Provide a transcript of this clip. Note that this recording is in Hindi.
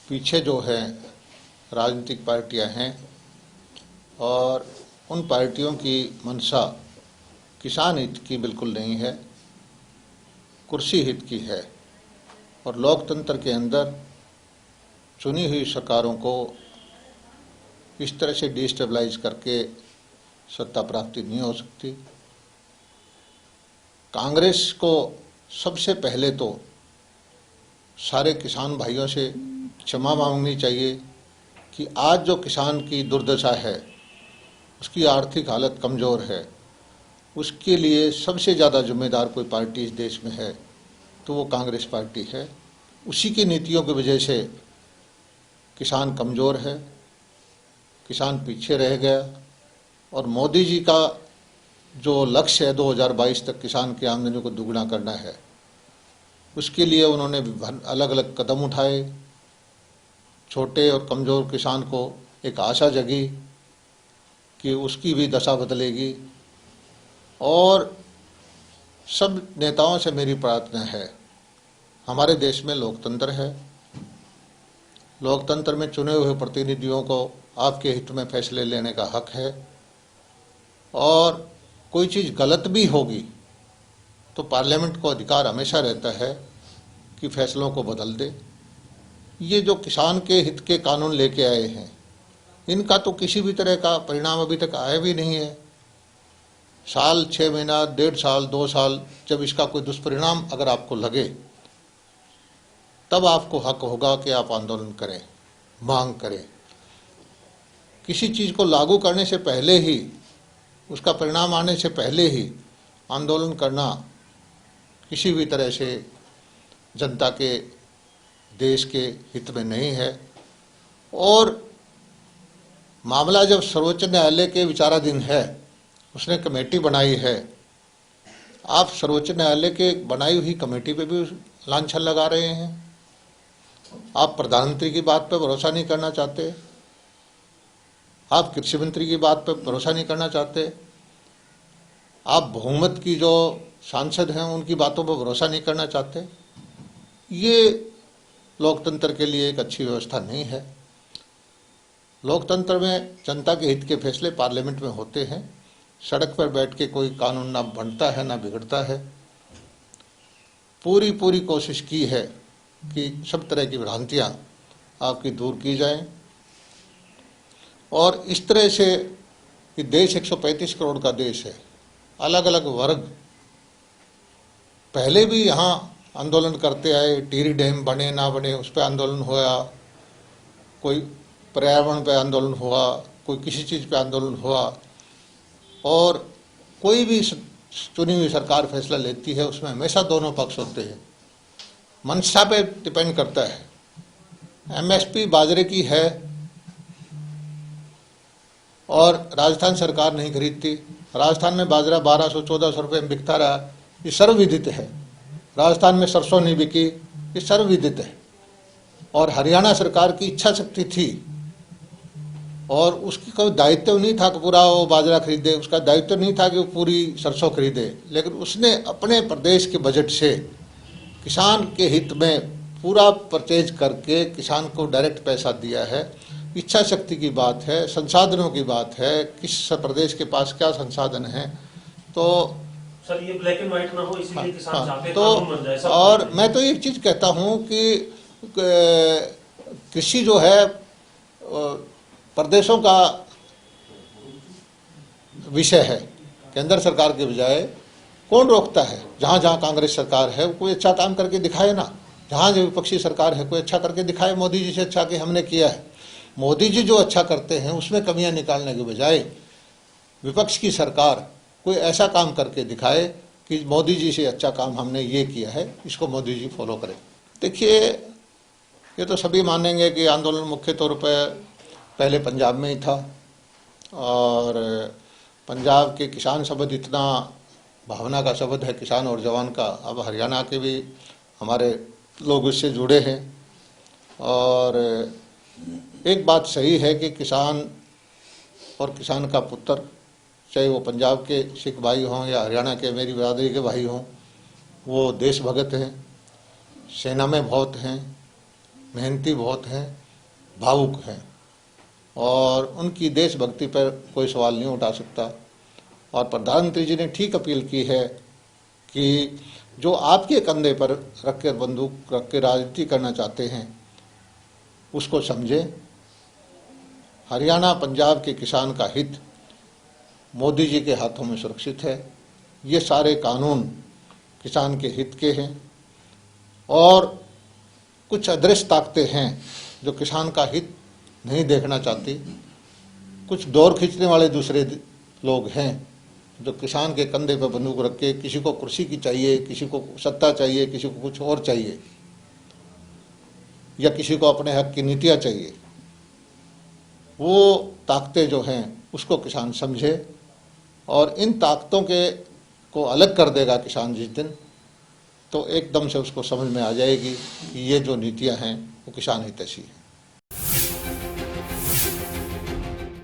पीछे जो है राजनीतिक पार्टियां हैं और उन पार्टियों की मंशा किसान हित की बिल्कुल नहीं है, कुर्सी हित की है। और लोकतंत्र के अंदर चुनी हुई सरकारों को इस तरह से डिस्टेबलाइज करके सत्ता प्राप्ति नहीं हो सकती। कांग्रेस को सबसे पहले तो सारे किसान भाइयों से क्षमा मांगनी चाहिए कि आज जो किसान की दुर्दशा है, उसकी आर्थिक हालत कमज़ोर है, उसके लिए सबसे ज़्यादा जिम्मेदार कोई पार्टी इस देश में है तो वो कांग्रेस पार्टी है। उसी की नीतियों की वजह से किसान कमज़ोर है, किसान पीछे रह गया। और मोदी जी का जो लक्ष्य है 2022 तक किसान की आमदनी को दुगना करना है, उसके लिए उन्होंने अलग अलग कदम उठाए। छोटे और कमज़ोर किसान को एक आशा जगी कि उसकी भी दशा बदलेगी। और सब नेताओं से मेरी प्रार्थना है, हमारे देश में लोकतंत्र है, लोकतंत्र में चुने हुए प्रतिनिधियों को आपके हित में फैसले लेने का हक है। और कोई चीज़ गलत भी होगी तो पार्लियामेंट को अधिकार हमेशा रहता है कि फैसलों को बदल दे। ये जो किसान के हित के कानून लेके आए हैं, इनका तो किसी भी तरह का परिणाम अभी तक आया भी नहीं है। साल, 6 महीना, 1.5 साल, 2 साल जब इसका कोई दुष्परिणाम अगर आपको लगे, तब आपको हक होगा कि आप आंदोलन करें, मांग करें। किसी चीज़ को लागू करने से पहले ही, उसका परिणाम आने से पहले ही आंदोलन करना किसी भी तरह से जनता के, देश के हित में नहीं है। और मामला जब सर्वोच्च न्यायालय के विचाराधीन है, उसने कमेटी बनाई है, आप सर्वोच्च न्यायालय के बनाई हुई कमेटी पे भी लांछन लगा रहे हैं। आप प्रधानमंत्री की बात पे भरोसा नहीं करना चाहते, आप कृषि मंत्री की बात पे भरोसा नहीं करना चाहते, आप बहुमत की जो सांसद हैं उनकी बातों पर भरोसा नहीं करना चाहते। ये लोकतंत्र के लिए एक अच्छी व्यवस्था नहीं है। लोकतंत्र में जनता के हित के फैसले पार्लियामेंट में होते हैं। सड़क पर बैठ के कोई कानून ना बनता है ना बिगड़ता है। पूरी कोशिश की है कि सब तरह की भ्रांतियां आपकी दूर की जाएं। और इस तरह से कि देश 135 करोड़ का देश है, अलग अलग वर्ग पहले भी यहाँ आंदोलन करते आए। टिहरी डैम बने ना बने उस पर आंदोलन हुआ, कोई पर्यावरण पे आंदोलन हुआ, कोई किसी चीज़ पे आंदोलन हुआ। और कोई भी चुनी हुई सरकार फैसला लेती है, उसमें हमेशा दोनों पक्ष होते हैं। मंशा पे डिपेंड करता है। एमएसपी बाजरे की है और राजस्थान सरकार नहीं खरीदती। राजस्थान में बाजरा 1200-1400 रुपये में बिकता रहा, ये सर्वविदित है। राजस्थान में सरसों नहीं बिकी, ये सर्वविदित है। और हरियाणा सरकार की इच्छा शक्ति थी और उसकी कोई दायित्व नहीं था कि पूरा वो बाजरा खरीदे, उसका दायित्व नहीं था कि वो पूरी सरसों खरीदे, लेकिन उसने अपने प्रदेश के बजट से किसान के हित में पूरा परचेज करके किसान को डायरेक्ट पैसा दिया है। इच्छा शक्ति की बात है, संसाधनों की बात है, किस प्रदेश के पास क्या संसाधन है। तो सर ये ब्लैक एंड व्हाइट ना हो, इसीलिए किसान चाहते हैं तो कानून बन जाए सब। और मैं तो एक चीज़ कहता हूँ कि कृषि जो है प्रदेशों का विषय है, केंद्र सरकार के बजाय कौन रोकता है। जहाँ जहाँ कांग्रेस सरकार है कोई अच्छा काम करके दिखाए ना, जहाँ जो विपक्षी सरकार है कोई अच्छा करके दिखाए। मोदी जी से अच्छा कि हमने किया है। मोदी जी जो अच्छा करते हैं उसमें कमियां निकालने के बजाय विपक्ष की सरकार कोई ऐसा काम करके दिखाए कि मोदी जी से अच्छा काम हमने ये किया है, इसको मोदी जी फॉलो करें। देखिए, ये तो सभी मानेंगे कि आंदोलन मुख्य तौर पर पहले पंजाब में ही था और पंजाब के किसान शब्द इतना भावना का शब्द है, किसान और जवान का। अब हरियाणा के भी हमारे लोग इससे जुड़े हैं। और एक बात सही है कि किसान और किसान का पुत्र, चाहे वो पंजाब के सिख भाई हों या हरियाणा के मेरी बिरादरी के भाई हों, वो देशभगत हैं, सेना में बहुत हैं, मेहनती बहुत हैं, भावुक हैं और उनकी देशभक्ति पर कोई सवाल नहीं उठा सकता। और प्रधानमंत्री जी ने ठीक अपील की है कि जो आपके कंधे पर रख कर बंदूक रख के राजनीति करना चाहते हैं उसको समझें। हरियाणा पंजाब के किसान का हित मोदी जी के हाथों में सुरक्षित है। ये सारे कानून किसान के हित के हैं और कुछ अदृश्य ताकतें हैं जो किसान का हित नहीं देखना चाहती। कुछ दौर खींचने वाले दूसरे लोग हैं जो किसान के कंधे पर बंदूक रख के, किसी को कुर्सी की चाहिए, किसी को सत्ता चाहिए, किसी को कुछ और चाहिए या किसी को अपने हक की नीतियाँ चाहिए, वो ताकतें जो हैं उसको किसान समझे और इन ताकतों को अलग कर देगा किसान जिस दिन, तो एकदम से उसको समझ में आ जाएगी कि ये जो नीतियां हैं वो किसान हितैषी हैं।